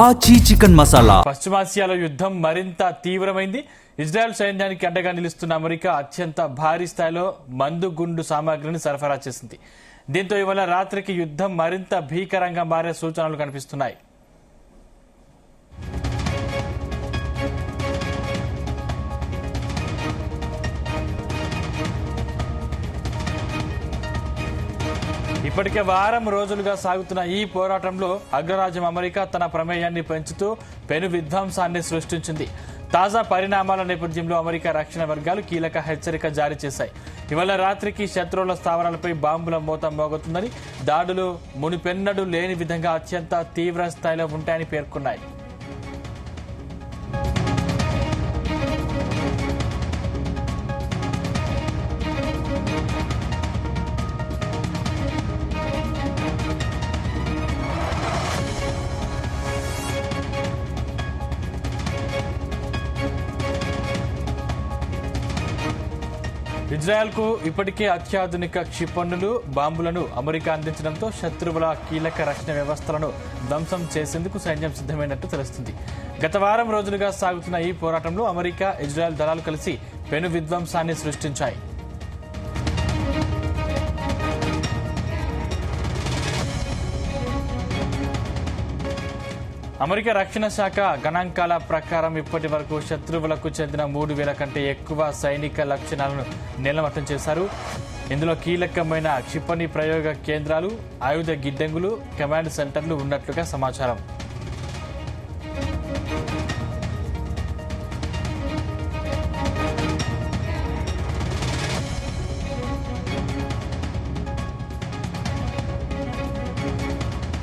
ఆచి చికెన్ మసాలా. పశ్చిమాసియాలో యుద్ధం మరింత తీవ్రమైంది. ఇజ్రాయెల్ సైన్యానికి అండగా నిలుస్తున్న అమెరికా అత్యంత భారీ స్థాయిలో మందు గుండు సామాగ్రిని సరఫరా చేసింది. దీంతో ఇవాళ రాత్రికి యుద్ధం మరింత భీకరంగా మారే సూచనలు కనిపిస్తున్నాయి. ఇప్పటికే వారం రోజులుగా సాగుతున్న ఈ పోరాటంలో అగ్రరాజ్యం అమెరికా తన ప్రమేయాన్ని పెంచుతూ పెను విధ్వంసాన్ని సృష్టించింది. తాజా పరిణామాల నేపథ్యంలో అమెరికా రక్షణ వర్గాలు కీలక హెచ్చరిక జారీ చేశాయి. ఇవాళ రాత్రికి శత్రువుల స్థావరాలపై బాంబుల మోత మోగుతుందని, దాడులు మునిపెన్నడూ లేని విధంగా అత్యంత తీవ్ర స్థాయిలో ఉంటాయని పేర్కొన్నాయి. ఇజ్రాయెల్కు ఇప్పటికే అత్యాధునిక క్షిపణులు, బాంబులను అమెరికా అందించడంతో శత్రువుల కీలక రక్షణ వ్యవస్థలను ధ్వంసం చేసేందుకు సైన్యం సిద్ధమైనట్టు తెలుస్తుంది. గత వారం రోజులుగా సాగుతున్న ఈ పోరాటంలో అమెరికా, ఇజ్రాయెల్ దళాలు కలిసి పెను విధ్వంసాన్ని సృష్టించాయి. అమెరికా రక్షణ శాఖ గణాంకాల ప్రకారం ఇప్పటి వరకు శత్రువులకు చెందిన 3,000 కంటే ఎక్కువ సైనిక లక్ష్యాలను నేలమట్టం చేశారు. ఇందులో కీలకమైన క్షిపణి ప్రయోగ కేంద్రాలు, ఆయుధ గిడ్డంగులు, కమాండ్ సెంటర్లు ఉన్నట్లుగా సమాచారం.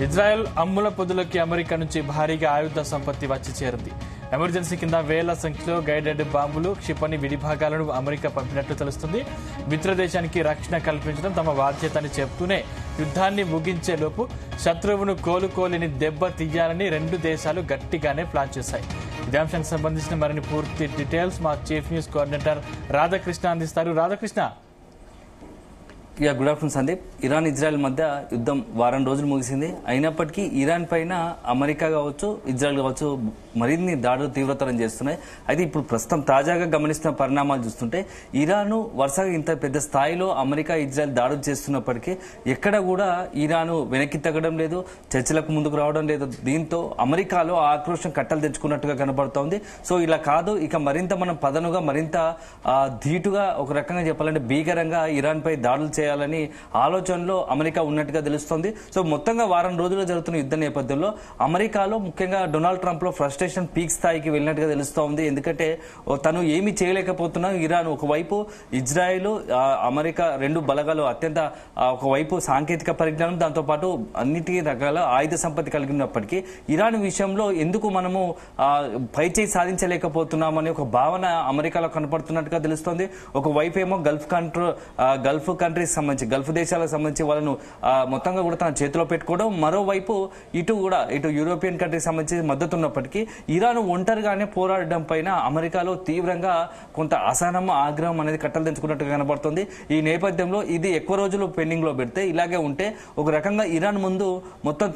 ఇజ్రాయెల్ అమ్ముల పొదులకి అమెరికా నుంచి భారీగా ఆయుధ సంపత్తి వచ్చి చేరింది. ఎమర్జెన్సీ కింద వేల సంఖ్యలో గైడెడ్ బాంబులు, క్షిపణి విడిభాగాలను అమెరికా పంపినట్లు తెలుస్తుంది. మిత్ర దేశానికి రక్షణ కల్పించడం తమ బాధ్యత అని చెప్తూనే యుద్ధాన్ని ముగించే లోపు శత్రువును కోలుకోలేని దెబ్బ తీయాలని రెండు దేశాలు గట్టిగానే ప్లాన్ చేశాయి. ఇదే అంశానికి సంబంధించిన మరిన్ని పూర్తి డీటెయిల్స్ మా చీఫ్ న్యూస్ కోఆర్డినేటర్ రాధాకృష్ణ అందిస్తారు. Radhakrishna. Good afternoon Sandeep. Iran Israel మధ్య యుద్ధం వారం రోజులు ముగిసింది. అయినప్పటికీ ఇరాన్ పైన అమెరికా కావచ్చు, ఇజ్రాయెల్ కావచ్చు మరిన్ని దాడులు తీవ్రతరం చేస్తున్నాయి. అయితే ఇప్పుడు ప్రస్తుతం తాజాగా గమనిస్తున్న పరిణామాలు చూస్తుంటే ఇరాన్ వరుసగా ఇంత పెద్ద స్థాయిలో అమెరికా, ఇజ్రాయెల్ దాడులు చేస్తున్నప్పటికీ ఎక్కడ కూడా ఇరాన్ వెనక్కి తగ్గడం లేదు, చర్చలకు ముందుకు రావడం లేదు. దీంతో అమెరికాలో ఆక్రోశం కట్టలు తెచ్చుకున్నట్టుగా కనబడుతోంది. సో ఇలా కాదు, ఇక మరింత మనం పదనుగా మరింత ధీటుగా, ఒక రకంగా చెప్పాలంటే భీకరంగా ఇరాన్ పై దాడులు చేయాలని ఆలోచనలో అమెరికా ఉన్నట్టుగా తెలుస్తోంది. సో మొత్తంగా వారం రోజుల్లో జరుగుతున్న యుద్ధ నేపథ్యంలో అమెరికాలో ముఖ్యంగా డొనాల్డ్ ట్రంప్ లో ఫ్రస్ట్రేషన్ పీక్ స్థాయికి వెళ్ళినట్టుగా తెలుస్తోంది. ఎందుకంటే తను ఏమీ చేయలేకపోతున్నా ఇరాన్ ఒకవైపు, ఇజ్రాయెల్, అమెరికా రెండు బలగాలు అత్యంత ఒకవైపు సాంకేతిక పరిజ్ఞానం, దాంతో పాటు అన్నిటి రకాల ఆయుధ సంపత్తి కలిగినప్పటికీ ఇరాన్ విషయంలో ఎందుకు మనము పైచేయి సాధించలేకపోతున్నామని ఒక భావన అమెరికాలో కనపడుతున్నట్టుగా తెలుస్తోంది. ఒకవైపు ఏమో గల్ఫ్ కంట్రీస్ సంబంధించి, గల్ఫ్ దేశాలకు సంబంధించి వాళ్ళను మొత్తంగా కూడా తన చేతిలో పెట్టుకోవడం, మరోవైపు ఇటు యూరోపియన్ కంట్రీస్ సంబంధించి మద్దతు ఉన్నప్పటికీ ఇరాన్ ఒంటరిగానే పోరాడడం పైన అమెరికాలో తీవ్రంగా కొంత అసహనం, ఆగ్రహం అనేది కట్టలు తెంచుకున్నట్టుగా కనబడుతుంది. ఈ నేపథ్యంలో ఇది ఎక్కువ రోజులు పెండింగ్ లో పెడితే, ఇలాగే ఉంటే ఒక రకంగా ఇరాన్ ముందు మొత్తం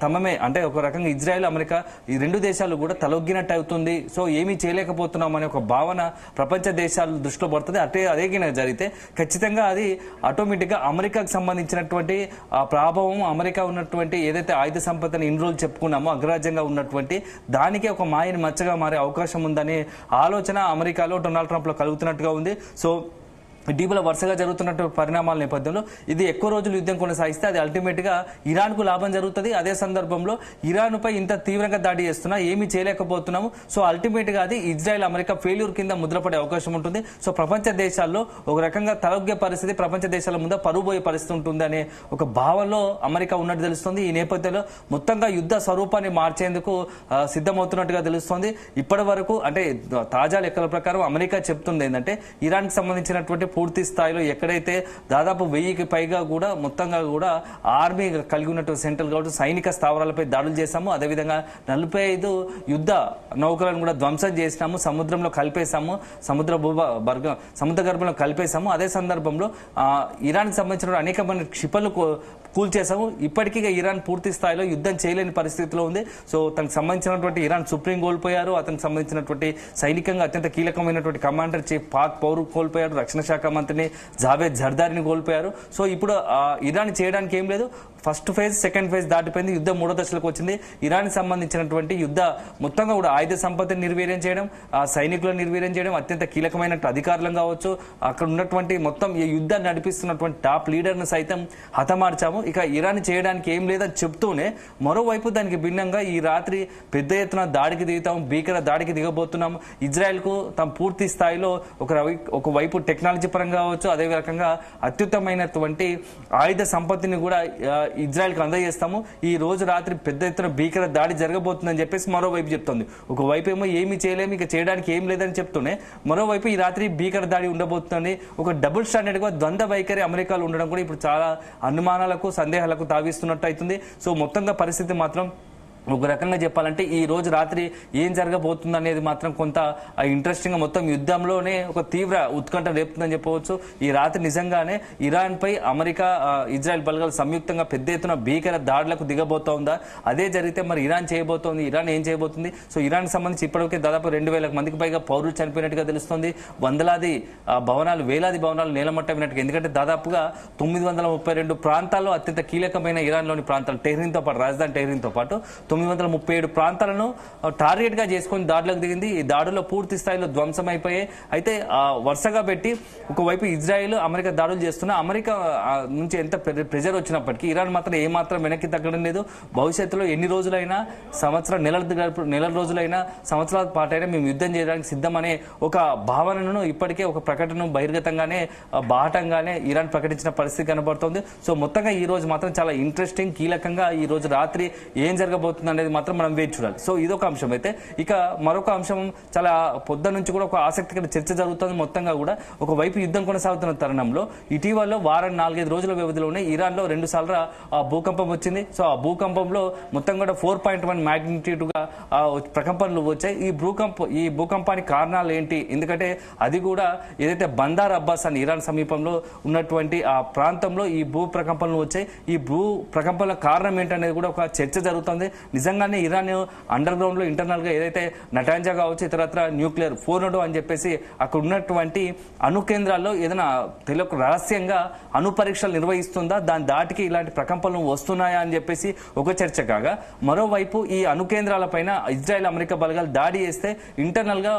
తమమే అంటే ఒక రకంగా ఇజ్రాయెల్, అమెరికా ఈ రెండు దేశాలు కూడా తలొగ్గినట్టు అవుతుంది. సో ఏమీ చేయలేకపోతున్నాం అనే ఒక భావన ప్రపంచ దేశాలు దృష్టిలో పడుతుంది. అదే జరిగితే ఖచ్చితంగా అది ఆటోమేటిక్ గా అమెరికాకు సంబంధించినటువంటి ప్రభావం, అమెరికా ఉన్నటువంటి ఏదైతే ఆయుధ సంపదని ఇన్ని రోజులు చెప్పుకున్నామో అగ్రరాజ్యంగా ఉన్నటువంటి దానికి ఒక మాయని మచ్చగా మారే అవకాశం ఉందనే ఆలోచన అమెరికాలో డొనాల్డ్ ట్రంప్ లో కలుగుతున్నట్టుగా ఉంది. సో ఇటీవల వరుసగా జరుగుతున్న పరిణామాల నేపథ్యంలో ఇది ఎక్కువ రోజులు యుద్ధం కొనసాగిస్తే అది అల్టిమేట్ గా ఇరాన్ కు లాభం జరుగుతుంది. అదే సందర్భంలో ఇరాన్ పై ఇంత తీవ్రంగా దాడి చేస్తున్నా ఏమీ చేయలేకపోతున్నాము. సో అల్టిమేట్ గా అది ఇజ్రాయెల్, అమెరికా ఫెయిల్యూర్ కింద ముద్రపడే అవకాశం ఉంటుంది. సో ప్రపంచ దేశాల్లో ఒక రకంగా తలొగ్గే పరిస్థితి, ప్రపంచ దేశాల ముందు పరువుపోయే పరిస్థితి ఉంటుంది అనే ఒక భావనలో అమెరికా ఉన్నట్టు తెలుస్తుంది. ఈ నేపథ్యంలో మొత్తంగా యుద్ధ స్వరూపాన్ని మార్చేందుకు సిద్ధమవుతున్నట్టుగా తెలుస్తోంది. ఇప్పటి వరకు అంటే తాజా లెక్కల ప్రకారం అమెరికా చెప్తుంది ఏంటంటే ఇరాన్ కి సంబంధించినటువంటి పూర్తి స్థాయిలో ఎక్కడైతే దాదాపు 1000కి పైగా కూడా మొత్తంగా కూడా ఆర్మీ కలిగి ఉన్నటువంటి సెంట్రల్ గవర్నమెంట్ సైనిక స్థావరాలపై దాడులు చేశాము. అదేవిధంగా 45 యుద్ధ నౌకలను కూడా ధ్వంసం చేసినాము, సముద్రంలో కలిపేశాము, సముద్ర గర్భంలో కలిపేశాము. అదే సందర్భంలో ఇరాన్ కి సంబంధించిన అనేకమైన కూల్చేసాము. ఇప్పటికీ ఇరాన్ పూర్తి స్థాయిలో యుద్ధం చేయలేని పరిస్థితిలో ఉంది. సో తనకు సంబంధించినటువంటి ఇరాన్ సుప్రీం కోల్పోయారు, అతనికి సంబంధించినటువంటి సైనికంగా అత్యంత కీలకమైనటువంటి కమాండర్ చీఫ్ పాక్ పౌరు కోల్పోయారు, రక్షణ శాఖ మంత్రిని జావేద్ జర్దారిని కోల్పోయారు. సో ఇప్పుడు ఇరాన్ చేయడానికి ఏం లేదు. ఫస్ట్ ఫేజ్ సెకండ్ ఫేజ్ దాటిపోయింది, యుద్ధం మూడో దశలకు వచ్చింది. ఇరాన్ సంబంధించినటువంటి యుద్ధ మొత్తంగా కూడా ఆయుధ సంపత్తిని నిర్వీర్యం చేయడం, సైనికులను నిర్వీర్యం చేయడం, అత్యంత కీలకమైన అధికారులను కావచ్చు, అక్కడ ఉన్నటువంటి మొత్తం ఈ యుద్ధాన్ని నడిపిస్తున్నటువంటి టాప్ లీడర్ను సైతం హతమార్చాము. ఇక ఇరాన్ చేయడానికి ఏం లేదని చెప్తూనే మరోవైపు దానికి భిన్నంగా ఈ రాత్రి పెద్ద ఎత్తున దాడికి దిగుతాం, భీకర దాడికి దిగబోతున్నాం. ఇజ్రాయెల్ కు తమ పూర్తి స్థాయిలో ఒకవైపు టెక్నాలజీ పరంగా కావచ్చు, అదే రకంగా అత్యుత్తమైనటువంటి ఆయుధ సంపత్తిని కూడా ఇజ్రాయెల్ కు అందజేస్తాము. ఈ రోజు రాత్రి పెద్ద ఎత్తున భీకర దాడి జరగబోతుందని చెప్పేసి మరోవైపు చెప్తుంది. ఒకవైపు ఏమో ఏమీ చేయలేము, ఇక చేయడానికి ఏం లేదని చెప్తూనే మరోవైపు ఈ రాత్రి భీకర దాడి ఉండబోతుంది. ఒక డబుల్ స్టాండర్డ్ గా ద్వంద్వ వైఖరి అమెరికాలో ఉండడం కూడా ఇప్పుడు చాలా అనుమానాలకు సందేహాలకు తావిస్తున్నట్టు అవుతుంది. సో మొత్తంగా పరిస్థితి మాత్రం ఒక రకంగా చెప్పాలంటే ఈ రోజు రాత్రి ఏం జరగబోతుంది అనేది మాత్రం కొంత ఇంట్రెస్టింగ్ గా మొత్తం యుద్ధంలోనే ఒక తీవ్ర ఉత్కంఠ రేపుతుందని చెప్పవచ్చు. ఈ రాత్రి నిజంగానే ఇరాన్ పై అమెరికా ఇజ్రాయెల్ బలగాలు సంయుక్తంగా పెద్ద ఎత్తున భీకర దాడులకు దిగబోతోందా, అదే జరిగితే మరి ఇరాన్ చేయబోతోంది, ఇరాన్ ఏం చేయబోతుంది? సో ఇరాన్ సంబంధించి ఇప్పటికే దాదాపు 2,000 మందికి పైగా పౌరులు చనిపోయినట్టుగా తెలుస్తుంది. వందలాది భవనాలు, వేలాది భవనాలు నేలమట్టమైనట్టుగా. ఎందుకంటే దాదాపుగా 932 ప్రాంతాల్లో అత్యంత కీలకమైన ఇరాన్ లోని ప్రాంతాలు టెహ్రీన్తో పాటు, రాజధాని టెహ్రీన్తో పాటు 937 ప్రాంతాలను టార్గెట్ గా చేసుకుని దాడులకు దిగింది. ఈ దాడుల్లో పూర్తి స్థాయిలో ధ్వంసం అయిపోయాయి. అయితే వరుసగా పెట్టి ఒకవైపు ఇజ్రాయెల్ అమెరికా దాడులు చేస్తున్నా, అమెరికా నుంచి ఎంత ప్రెజర్ వచ్చినప్పటికీ ఇరాన్ మాత్రం ఏమాత్రం వెనక్కి తగ్గడం లేదు. భవిష్యత్తులో ఎన్ని రోజులైనా, సంవత్సరం నెల రోజులైనా, సంవత్సరాల పాటైనా మేము యుద్ధం చేయడానికి సిద్ధమనే ఒక భావనను ఇప్పటికే ఒక ప్రకటన బహిర్గతంగానే బాహటంగానే ఇరాన్ ప్రకటించిన పరిస్థితి కనబడుతోంది. సో మొత్తంగా ఈ రోజు మాత్రం చాలా ఇంట్రెస్టింగ్, కీలకంగా ఈ రోజు రాత్రి ఏం జరగబోతుంది అనేది మాత్రం మనం వేచి చూడాలి. సో ఇదొక అంశం. అయితే ఇక మరొక అంశం, చాలా పొద్దు నుంచి కూడా ఒక ఆసక్తికర చర్చ జరుగుతుంది. మొత్తంగా కూడా ఒకవైపు యుద్ధం కొనసాగుతున్న తరుణంలో ఇటీవల వారం 4-5 రోజుల వ్యవధిలోనే ఇరాన్ లో 2 సార్లు భూకంపం వచ్చింది. సో ఆ భూకంపంలో మొత్తం కూడా 4.1 మ్యాగ్నిట్యూడ్ గా ప్రకంపనలు వచ్చాయి. ఈ భూకంపానికి కారణాలు ఏంటి? ఎందుకంటే అది కూడా ఏదైతే బందార్ అబ్బాస్ అని ఇరాన్ సమీపంలో ఉన్నటువంటి ఆ ప్రాంతంలో ఈ భూ ప్రకంపనలు వచ్చాయి. ఈ భూ ప్రకంపనల కారణం ఏంటనేది కూడా ఒక చర్చ జరుగుతుంది. నిజంగానే ఇరాన్ అండర్ గ్రౌండ్ లో ఇంటర్నల్ గా ఏదైతే నటాంజా కావచ్చు, ఇతరత్ర న్యూక్లియర్ ఫోర్నోడో అని చెప్పేసి అక్కడ ఉన్నటువంటి అణు కేంద్రాల్లో ఏదైనా తెలుగు రహస్యంగా అణు పరీక్షలు నిర్వహిస్తుందా, దాని దాటికి ఇలాంటి ప్రకంపనలు వస్తున్నాయా అని చెప్పేసి ఒక చర్చ కాగా, మరోవైపు ఈ అణు కేంద్రాల పైన ఇజ్రాయెల్ అమెరికా బలగాలు దాడి చేస్తే ఇంటర్నల్ గా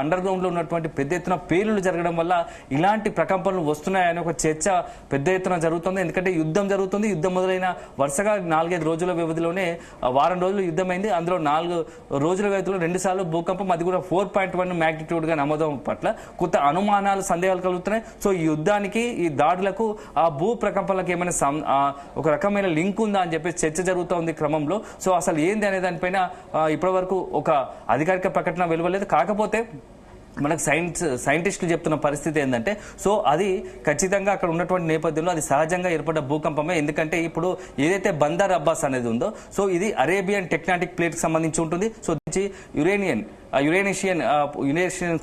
అండర్ గ్రౌండ్ లో ఉన్నటువంటి పెద్ద ఎత్తున పేలులు జరగడం వల్ల ఇలాంటి ప్రకంపనలు వస్తున్నాయని ఒక చర్చ పెద్ద ఎత్తున జరుగుతుంది. ఎందుకంటే యుద్ధం జరుగుతుంది. యుద్ధం మొదలైన వరుసగా 4-5 రోజుల వ్యవధిలోనే వారం రోజులు యుద్ధమైంది. అందులో 4 రోజుల వ్యవధిలో 2 సార్లు భూకంపం, అది కూడా 4.1 మ్యాగ్నిట్యూడ్ గా నమోదం పట్ల కొంత అనుమానాలు, సందేహాలు కలుగుతున్నాయి. సో ఈ యుద్ధానికి, ఈ దాడులకు, ఆ భూ ప్రకంపనలకు ఏమైనా ఒక రకమైన లింక్ ఉందా అని చెప్పేసి చర్చ జరుగుతోంది క్రమంలో. సో అసలు ఏంది అనే దానిపైన ఇప్పటి వరకు ఒక అధికారిక ప్రకటన వెలువలేదు. కాకపోతే మనకు సైంటిస్టులు చెప్తున్న పరిస్థితి ఏంటంటే, సో అది ఖచ్చితంగా అక్కడ ఉన్నటువంటి నేపథ్యంలో అది సహజంగా ఏర్పడ్డ భూకంపమే. ఎందుకంటే ఇప్పుడు ఏదైతే బందార్ అబ్బాస్ అనేది ఉందో, సో ఇది అరేబియన్ టెక్టానిక్ ప్లేట్ కి సంబంధించి ఉంటుంది. సో యురేనియన్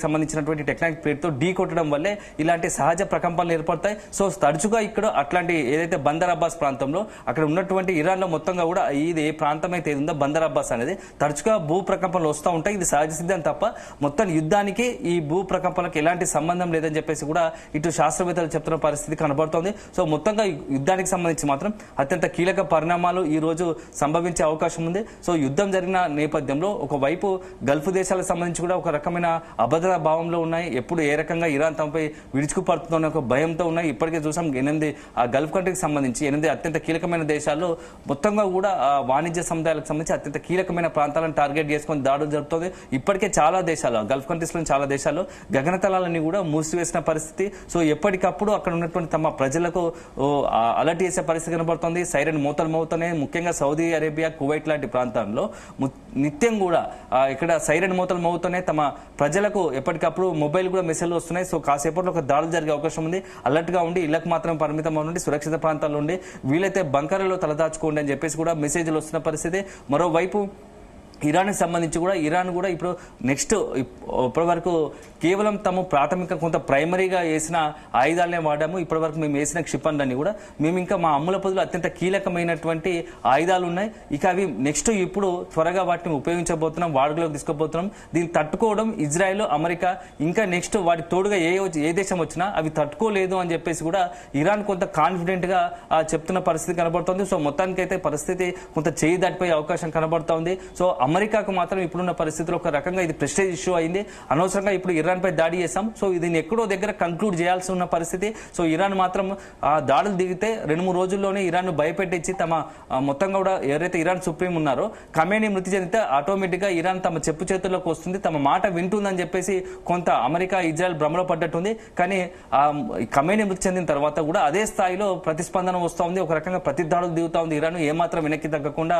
సంబంధించినటువంటి టెక్టానిక్ ప్లేట్ తో ఢీ కొట్టడం వల్లే ఇలాంటి సహజ ప్రకంపనలు ఏర్పడతాయి. సో తరచుగా ఇక్కడ అట్లాంటి ఏదైతే బందర్ అబ్బాస్ ప్రాంతంలో అక్కడ ఉన్నటువంటి ఇరాన్ లో మొత్తంగా కూడా ఇది ఏ ప్రాంతం అయితే ఉందో బందర్ అబ్బాస్ అనేది తరచుగా భూ ప్రకంపనలు వస్తూ ఉంటాయి. ఇది సహజ సిద్ధం తప్ప మొత్తం యుద్ధానికి ఈ భూ ప్రకంపనలకు ఎలాంటి సంబంధం లేదని చెప్పేసి కూడా ఇటు శాస్త్రవేత్తలు చెప్తున్న పరిస్థితి కనబడుతోంది. సో మొత్తంగా యుద్ధానికి సంబంధించి మాత్రం అత్యంత కీలక పరిణామాలు ఈ రోజు సంభవించే అవకాశం ఉంది. సో యుద్ధం జరిగిన నేపథ్యంలో ఒకవైపు గల్ఫ్ దేశాలకు సంబంధించి కూడా ఒక రకమైన అభద్ర భావంలో ఉన్నాయి. ఎప్పుడు ఏ రకంగా ఇరాన్ తమపై విడుచుకుపడుతుందనే ఒక భయంతో ఉన్నాయి. ఇప్పటికే చూసాం 8 గల్ఫ్ కంట్రీకి సంబంధించి 8 అత్యంత కీలకమైన దేశాల్లో మొత్తంగా కూడా వాణిజ్య సముదాయాలకు సంబంధించి అత్యంత కీలకమైన ప్రాంతాలను టార్గెట్ చేసుకుని దాడులు జరుపుతుంది. ఇప్పటికే చాలా దేశాలు, గల్ఫ్ కంట్రీస్ లో చాలా దేశాల్లో గగనతలాలన్నీ కూడా మూసివేసిన పరిస్థితి. సో ఎప్పటికప్పుడు అక్కడ ఉన్నటువంటి తమ ప్రజలకు అలర్ట్ చేసే పరిస్థితి కనబడుతుంది. సైరన్ మూతలు మోగుతున్నాయి. ముఖ్యంగా సౌదీ అరేబియా, కువైట్ లాంటి ప్రాంతాల్లో నిత్యం కూడా ఇక్కడ సైరన్ మూతలు మోగుతున్నాయి. తమ ప్రజలకు ఎప్పటికప్పుడు మొబైల్ కూడా మెసేజ్లు వస్తున్నాయి. సో కాసేపట్లో ఒక దాడులు జరిగే అవకాశం ఉంది. అలర్ట్ గా ఉండి ఇళ్లకు మాత్రం పరిమితం ఉండి సురక్షిత ప్రాంతాల్లో ఉండి వీలైతే బంకర్లలో తలదాచుకోండి అని చెప్పేసి కూడా మెసేజ్లు వస్తున్న పరిస్థితి. మరోవైపు ఇరాన్కి సంబంధించి కూడా ఇరాన్ కూడా ఇప్పుడు నెక్స్ట్ ఇప్పటి వరకు కేవలం తాము ప్రాథమిక కొంత ప్రైమరీగా వేసిన ఆయుధాలనే వాడాము. ఇప్పటి వరకు మేము వేసిన క్షిపణులన్నీ కూడా మేము ఇంకా మా అమ్ముల పొదులు అత్యంత కీలకమైనటువంటి ఆయుధాలు ఉన్నాయి. ఇక అవి నెక్స్ట్ ఇప్పుడు త్వరగా వాటిని ఉపయోగించబోతున్నాం, వాడుకలోకి తీసుకోబోతున్నాం. దీన్ని తట్టుకోవడం ఇజ్రాయెల్, అమెరికా ఇంకా నెక్స్ట్ వాటి తోడుగా ఏ దేశం వచ్చినా అవి తట్టుకోలేదు అని చెప్పేసి కూడా ఇరాన్ కొంత కాన్ఫిడెంట్ గా చెప్తున్న పరిస్థితి కనబడుతోంది. సో మొత్తానికైతే పరిస్థితి కొంత చేయి దాటిపోయే అవకాశం కనబడుతోంది. సో అమెరికాకు మాత్రం ఇప్పుడున్న పరిస్థితిలో ఒక రకంగా ఇది ప్రెస్టేజ్ ఇష్యూ అయింది. అనవసరంగా ఇప్పుడు ఇరాన్ పై దాడి చేశాం, సో దీన్ని ఎక్కడో దగ్గర కంక్లూడ్ చేయాల్సి ఉన్న పరిస్థితి. సో ఇరాన్ మాత్రం దాడులు దిగితే 2-3 రోజుల్లోనే ఇరాన్ భయపెట్టించి తమ మొత్తంగా కూడా ఎవరైతే ఇరాన్ సుప్రీం ఉన్నారో ఖమేనీ మృతి చెందితే ఆటోమేటిక్ గా ఇరాన్ తమ చెప్పు చేతుల్లోకి వస్తుంది, తమ మాట వింటుందని చెప్పేసి కొంత అమెరికా, ఇజ్రాయెల్ భ్రమలో పడ్డట్టుంది. కానీ ఖమేనీ మృతి చెందిన తర్వాత కూడా అదే స్థాయిలో ప్రతిస్పందన వస్తూ ఉంది. ఒక రకంగా ప్రతిదాడులు దిగుతా ఉంది ఇరాన్. ఏమాత్రం వెనక్కి తగ్గకుండా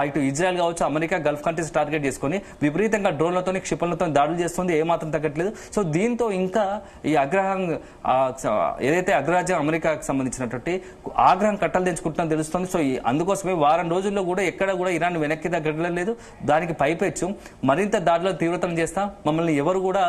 ఇటు ఇజ్రాయెల్ కావచ్చు, అమెరికా, గల్ఫ్ కంట్రీస్ టార్గెట్ చేసుకుని విపరీతంగా డ్రోన్లతో, క్షిపణులతో దాడులు చేస్తుంది. ఏమాత్రం తగ్గట్లేదు. సో దీంతో ఇంకా ఈ ఆగ్రహం ఏదైతే అగ్రరాజ్యం అమెరికాకు సంబంధించినటువంటి ఆగ్రహం కట్టలు తెంచుకుంటుందని తెలుస్తుంది. సో అందుకోసమే వారం రోజుల్లో కూడా ఎక్కడ కూడా ఇరాన్ వెనక్కి తగ్గలేదు. దానికి పైపెచ్చు మరింత దాడులను తీవ్రతరం చేస్తాం, మమ్మల్ని ఎవరు కూడా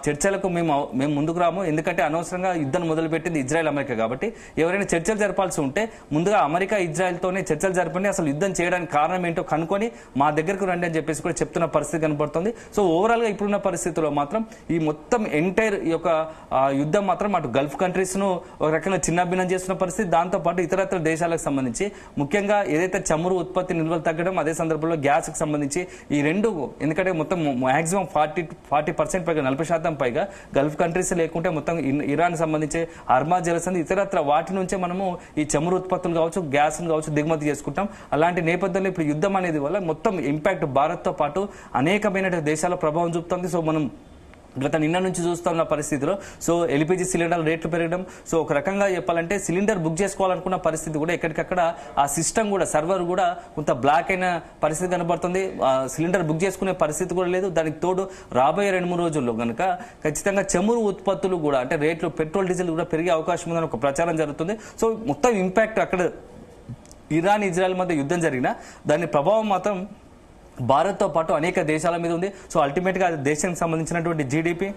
చర్చలకు మేము ముందుకు రాము. ఎందుకంటే అనవసరంగా యుద్ధం మొదలుపెట్టింది ఇజ్రాయెల్, అమెరికా కాబట్టి ఎవరైనా చర్చలు జరపాల్సి ఉంటే ముందుగా అమెరికా, ఇజ్రాయెల్తోనే చర్చలు జరపండి, అసలు యుద్ధం చేయడానికి కారణం ఏంటో కనుక్కొని మా దగ్గరకు రండి అని చెప్పేసి కూడా చెప్తున్న పరిస్థితి కనబడుతుంది. సో ఓవరాల్ గా ఇప్పుడున్న పరిస్థితుల్లో మాత్రం ఈ మొత్తం ఎంటైర్ ఈ యొక్క యుద్ధం మాత్రం అటు గల్ఫ్ కంట్రీస్ ను ఒక రకంగా చిన్నాభిన్నం చేస్తున్న పరిస్థితి. దాంతో పాటు ఇతరత్ర దేశాలకు సంబంధించి ముఖ్యంగా ఏదైతే చమురు ఉత్పత్తి నిల్వలు తగ్గడం, అదే సందర్భంలో గ్యాస్ కి సంబంధించి ఈ రెండు, ఎందుకంటే మొత్తం మాక్సిమం 40% పైగా 40% పైగా గల్ఫ్ కంట్రీస్ లేకుంటే మొత్తం ఇరాన్ సంబంధించి అర్మా జలసంధి ఇతరత్ర వాటి నుంచే మనము ఈ చమురు ఉత్పత్తులు కావచ్చు, గ్యాస్ కావచ్చు దిగుమతి చేసుకుంటాం. అలాంటి నేపథ్యంలో ఇప్పుడు యుద్ధం అనేది వల్ల మొత్తం ఇంపాక్ట్ భారత్ తో పాటు అనేకమైన దేశాల ప్రభావం చూపుతుంది. సో మనం గత నిన్న నుంచి చూస్తున్న పరిస్థితిలో సో ఎల్పిజి సిలిండర్ రేట్లు పెరగడం, సో ఒక రకంగా చెప్పాలంటే సిలిండర్ బుక్ చేసుకోవాలనుకున్న పరిస్థితి కూడా ఎక్కడికక్కడ ఆ సిస్టమ్ కూడా సర్వర్ కూడా కొంత బ్లాక్ అయిన పరిస్థితి కనబడుతుంది. సిలిండర్ బుక్ చేసుకునే పరిస్థితి కూడా లేదు. దానికి తోడు రాబోయే 2-3 రోజుల్లో కనుక ఖచ్చితంగా చమురు ఉత్పత్తులు కూడా అంటే రేట్లు పెట్రోల్, డీజిల్ కూడా పెరిగే అవకాశం ఉందని ఒక ప్రచారం జరుగుతుంది. సో మొత్తం ఇంపాక్ట్ అక్కడ ఇరాన్, ఇజ్రాయెల్ మధ్య యుద్ధం జరిగినా దాని ప్రభావం మాత్రం భారత్తో పాటు అనేక దేశాల మీద ఉంది. సో అల్టిమేట్గా దేశానికి సంబంధించినటువంటి జీడిపి,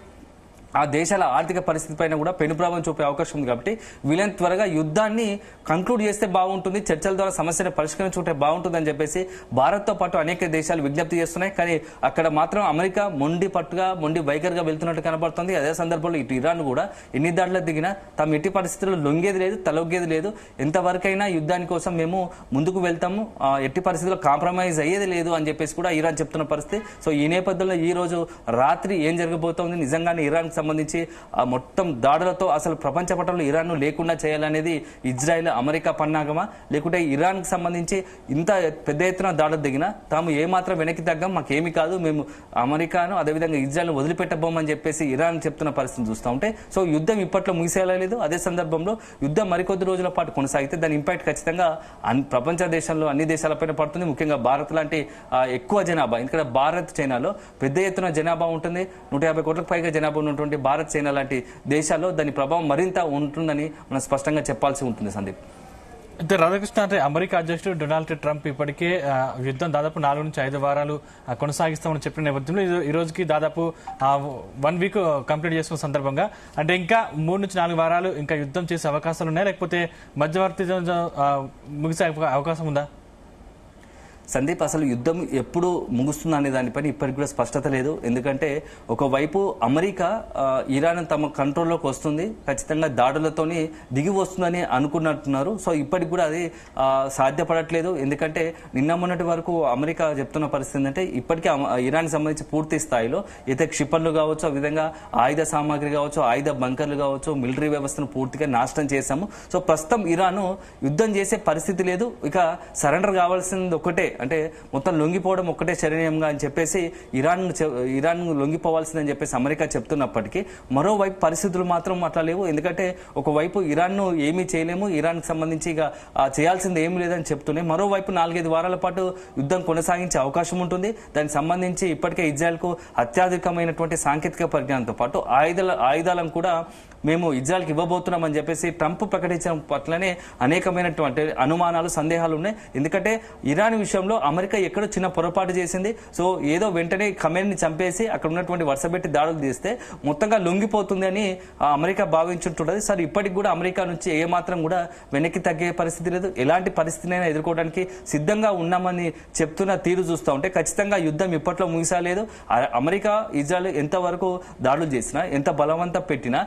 ఆ దేశాల ఆర్థిక పరిస్థితి పైన కూడా పెనుప్రభావం చూపే అవకాశం ఉంది. కాబట్టి వీలైన త్వరగా యుద్ధాన్ని కంక్లూడ్ చేస్తే బాగుంటుంది, చర్చల ద్వారా సమస్యను పరిష్కరించుకుంటే బాగుంటుంది అని చెప్పేసి భారత్తో పాటు అనేక దేశాలు విజ్ఞప్తి చేస్తున్నాయి. కానీ అక్కడ మాత్రం అమెరికా మొండి పట్టుగా, మొండి వైఖరిగా వెళ్తున్నట్టు కనబడుతుంది. అదే సందర్భంలో ఇటు ఇరాన్ కూడా ఎన్ని దాడులకు దిగినా తమ ఎట్టి పరిస్థితుల్లో లొంగేది లేదు, తలొగ్గేది లేదు. ఎంతవరకైనా యుద్ధాని కోసం మేము ముందుకు వెళ్తాము, ఎట్టి పరిస్థితుల్లో కాంప్రమైజ్ అయ్యేది లేదు అని చెప్పేసి కూడా ఇరాన్ చెప్తున్న పరిస్థితి. సో ఈ నేపథ్యంలో ఈ రోజు రాత్రి ఏం జరగబోతోంది, నిజంగానే ఇరాన్ సంబంధించి మొత్తం దాడులతో అసలు ప్రపంచ పటంలో ఇరాన్ లేకుండా చేయాలనేది ఇజ్రాయెల్, అమెరికా పన్నాగమా, లేకుంటే ఇరాన్ కి సంబంధించి ఇంత పెద్ద ఎత్తున దాడులు దిగినా తాము ఏమాత్రం వెనక్కి తగ్గం, మాకేమీ కాదు, మేము అమెరికాను అదేవిధంగా ఇజ్రాయెల్ వదిలిపెట్టబోమని చెప్పేసి ఇరాన్ చెప్తున్న పరిస్థితి చూస్తూ ఉంటే సో యుద్ధం ఇప్పట్లో ముగిసేయలేదు. అదే సందర్భంలో యుద్ధం మరికొద్ది రోజుల పాటు కొనసాగితే దాని ఇంపాక్ట్ ఖచ్చితంగా ప్రపంచ దేశాల్లో అన్ని దేశాలపైన పడుతుంది. ముఖ్యంగా భారత్ లాంటి ఎక్కువ జనాభా, ఎందుకంటే భారత్, చైనాలో పెద్ద ఎత్తున జనాభా ఉంటుంది, 150 కోట్లకు పైగా జనాభా ఉన్నటువంటి భారత్, చైనా లాంటి దేశాల్లో దాని ప్రభావం మరింత ఉంటుందని మనం స్పష్టంగా చెప్పాల్సి ఉంటుంది. సందీప్, అయితే రాధాకృష్ణ, అంటే అమెరికా అధ్యక్షుడు డొనాల్డ్ ట్రంప్ ఇప్పటికే యుద్ధం దాదాపు 4 నుంచి 5 వారాలు కొనసాగిస్తామని చెప్పిన నేపథ్యంలో ఈ రోజుకి దాదాపు 1 వీక్ కంప్లీట్ చేసుకున్న సందర్భంగా అంటే ఇంకా 3 నుంచి 4 వారాలు ఇంకా యుద్ధం చేసే అవకాశాలు ఉన్నాయా, లేకపోతే మధ్యవర్తి ముగిసే అవకాశం ఉందా? సందీప్, అసలు యుద్ధం ఎప్పుడు ముగుస్తుంది అనే దానిపైన ఇప్పటికి కూడా స్పష్టత లేదు. ఎందుకంటే ఒకవైపు అమెరికా ఇరాన్ తమ కంట్రోల్లోకి వస్తుంది, ఖచ్చితంగా దాడులతోని దిగి వస్తుందని అనుకున్నట్టున్నారు. సో ఇప్పటికి కూడా అది సాధ్యపడట్లేదు. ఎందుకంటే నిన్న మొన్నటి వరకు అమెరికా చెప్తున్న పరిస్థితి ఏంటంటే ఇప్పటికీ ఇరాన్ సంబంధించి పూర్తి స్థాయిలో అయితే క్షిపణులు కావచ్చు, ఆ విధంగా ఆయుధ సామాగ్రి కావచ్చు, ఆయుధ బంకర్లు కావచ్చు, మిలిటరీ వ్యవస్థను పూర్తిగా నాశనం చేశాము. సో ప్రస్తుతం ఇరాన్ యుద్ధం చేసే పరిస్థితి లేదు, ఇక సరెండర్ కావాల్సింది ఒకటే, అంటే మొత్తం లొంగిపోవడం ఒక్కటే శరణ్యంగా అని చెప్పేసి ఇరాన్ లొంగిపోవాల్సిందని చెప్పేసి అమెరికా చెప్తున్నప్పటికీ మరోవైపు పరిస్థితులు మాత్రం అట్లా లేవు. ఎందుకంటే ఒకవైపు ఇరాన్ను ఏమీ చేయలేము, ఇరాన్కి సంబంధించి ఇక చేయాల్సింది ఏమీ లేదని చెప్తూనే మరోవైపు 4-5 వారాల పాటు యుద్ధం కొనసాగించే అవకాశం ఉంటుంది. దానికి సంబంధించి ఇప్పటికే ఇజ్రాయెల్కు అత్యాధికమైనటువంటి సాంకేతిక పరిజ్ఞానంతో పాటు ఆయుధాలను కూడా మేము ఇజ్రాయెల్కి ఇవ్వబోతున్నామని చెప్పేసి ట్రంప్ ప్రకటించడం పట్లనే అనేకమైనటువంటి అనుమానాలు, సందేహాలు ఉన్నాయి. ఎందుకంటే ఇరాన్ విషయంలో విషయంలో అమెరికా ఎక్కడో చిన్న పొరపాటు చేసింది. సో ఏదో వెంటనే ఖమేనీని చంపేసి అక్కడ ఉన్నటువంటి వరుసపెట్టి దాడులు తీస్తే మొత్తంగా లొంగిపోతుంది అని అమెరికా భావించుంటుంటది. సార్ ఇప్పటికి కూడా అమెరికా నుంచి ఏమాత్రం కూడా వెనక్కి తగ్గే పరిస్థితి లేదు. ఎలాంటి పరిస్థితినైనా ఎదుర్కోవడానికి సిద్ధంగా ఉన్నామని చెప్తున్న తీరు చూస్తూ ఉంటే ఖచ్చితంగా యుద్ధం ఇప్పట్లో ముగిసాలేదు. అమెరికా ఇజ్రాయెల్ ఎంతవరకు దాడులు చేసినా, ఎంత బలవంతం పెట్టినా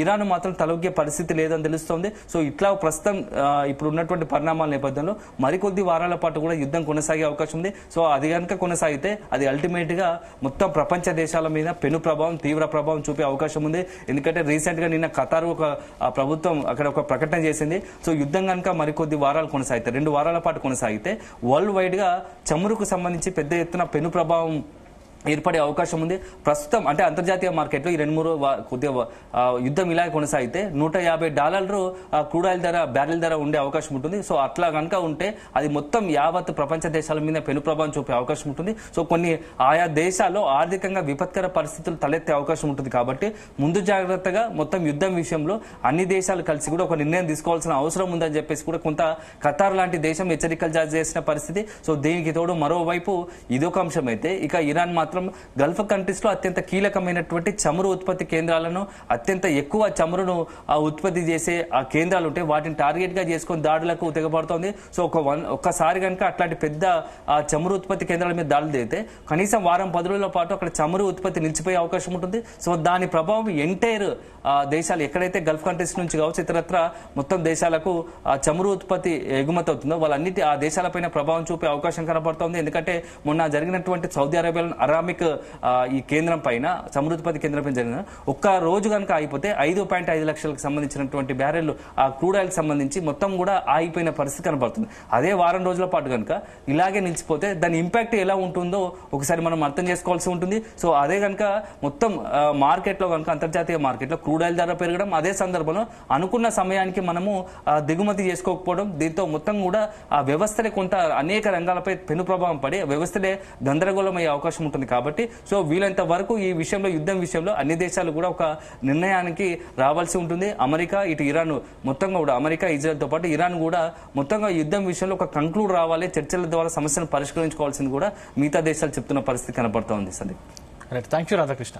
ఇరాన్ మాత్రం తలొగ్గే పరిస్థితి లేదని తెలుస్తోంది. సో ఇట్లా ప్రస్తుతం ఇప్పుడు ఉన్నటువంటి పరిణామాల నేపథ్యంలో మరికొద్ది వారాల పాటు కూడా యుద్ధం కొనసాగే అవకాశం ఉంది. సో అది కనుక కొనసాగితే అది అల్టిమేట్ గా మొత్తం ప్రపంచ దేశాల మీద పెను ప్రభావం, తీవ్ర ప్రభావం చూపే అవకాశం ఉంది. ఎందుకంటే రీసెంట్ గా నిన్న ఖతార్ ఒక ప్రభుత్వం అక్కడ ఒక ప్రకటన చేసింది. సో యుద్ధం కనుక మరికొద్ది వారాలు కొనసాగితే, 2 వారాల పాటు కొనసాగితే వరల్డ్ వైడ్ గా చమురుకు సంబంధించి పెద్ద ఎత్తున పెను ప్రభావం ఏర్పడే అవకాశం ఉంది. ప్రస్తుతం అంటే అంతర్జాతీయ మార్కెట్లో ఈ 2-3 కొద్దిగా యుద్ధం ఇలా కొనసాగితే $150 క్రూడ్ ఆయిల్ ధర, బ్యారెల్ ధర ఉండే అవకాశం ఉంటుంది. సో అట్లా కనుక ఉంటే అది మొత్తం యావత్ ప్రపంచ దేశాల మీద పెను ప్రభావం చూపే అవకాశం ఉంటుంది. సో కొన్ని ఆయా దేశాల్లో ఆర్థికంగా విపత్కర పరిస్థితులు తలెత్తే అవకాశం ఉంటుంది. కాబట్టి ముందు జాగ్రత్తగా మొత్తం యుద్ధం విషయంలో అన్ని దేశాలు కలిసి కూడా ఒక నిర్ణయం తీసుకోవాల్సిన అవసరం ఉందని చెప్పేసి కూడా కొంత ఖతార్ లాంటి దేశం హెచ్చరికలు జారీ చేసిన పరిస్థితి. సో దీనికి తోడు మరోవైపు ఇదొక అంశం అయితే, ఇక ఇరాన్ మాత్రం గల్ఫ్ కంట్రీస్ లో అత్యంత కీలకమైనటువంటి చమురు ఉత్పత్తి కేంద్రాలను, అత్యంత ఎక్కువ చమురును ఉత్పత్తి చేసే ఆ కేంద్రాలు ఉంటే వాటిని టార్గెట్ గా చేసుకుని దాడులకు తెగబడుతోంది. సో ఒక్కసారి కనుక అట్లాంటి పెద్ద చమురు ఉత్పత్తి కేంద్రాల మీద దాడులు చేస్తే కనీసం వారం 10 రోజుల పాటు అక్కడ చమురు ఉత్పత్తి నిలిచిపోయే అవకాశం ఉంటుంది. సో దాని ప్రభావం ఎంటైర్ దేశాలు ఎక్కడైతే గల్ఫ్ కంట్రీస్ నుంచి కావచ్చు ఇతరత్ర మొత్తం దేశాలకు చమురు ఉత్పత్తి ఎగుమతి అవుతుందో వాళ్ళన్నిటి ఆ దేశాలపైన ప్రభావం చూపే అవకాశం కనబడుతోంది. ఎందుకంటే మొన్న జరిగినటువంటి సౌదీ అరేబియా అరామిక్ ఈ కేంద్రం పైన, చమురు ఉత్పత్తి కేంద్రం పైన జరిగిన ఒక్క రోజు కనుక అయిపోతే 5.5 లక్షలకు సంబంధించినటువంటి బ్యారెల్ ఆ క్రూడ్ ఆయిల్ సంబంధించి మొత్తం కూడా ఆగిపోయిన పరిస్థితి కనబడుతుంది. అదే వారం రోజుల పాటు కనుక ఇలాగే నిలిచిపోతే దాని ఇంపాక్ట్ ఎలా ఉంటుందో ఒకసారి మనం అర్థం చేసుకోవాల్సి ఉంటుంది. సో అదే కనుక మొత్తం మార్కెట్లో కనుక అంతర్జాతీయ మార్కెట్లో క్రూడ్ ఆయిల్ ధర పెరగడం, అదే సందర్భంలో అనుకున్న సమయానికి మనము దిగుమతి చేసుకోకపోవడం, దీంతో మొత్తం కూడా ఆ వ్యవస్థలే కొంత అనేక రంగాలపై పెను ప్రభావం పడి వ్యవస్థలే గందరగోళం అయ్యే అవకాశం ఉంటుంది. కాబట్టి సో వీలంత వరకు ఈ విషయంలో, యుద్ధం విషయంలో అన్ని దేశాలు కూడా ఒక నిర్ణయానికి రావాల్సి ఉంటుంది. అమెరికా, ఇటు ఇరాన్ మొత్తంగా కూడా అమెరికా, ఇజ్రాయెల్ తో పాటు ఇరాన్ కూడా మొత్తంగా యుద్ధం విషయంలో ఒక కంక్లూడ్ రావాలి, చర్చల ద్వారా సమస్యను పరిష్కరించుకోవాల్సింది కూడా మిగతా దేశాలు చెప్తున్న పరిస్థితి కనబడుతోంది. Sandeep, right, thank you Radhakrishna.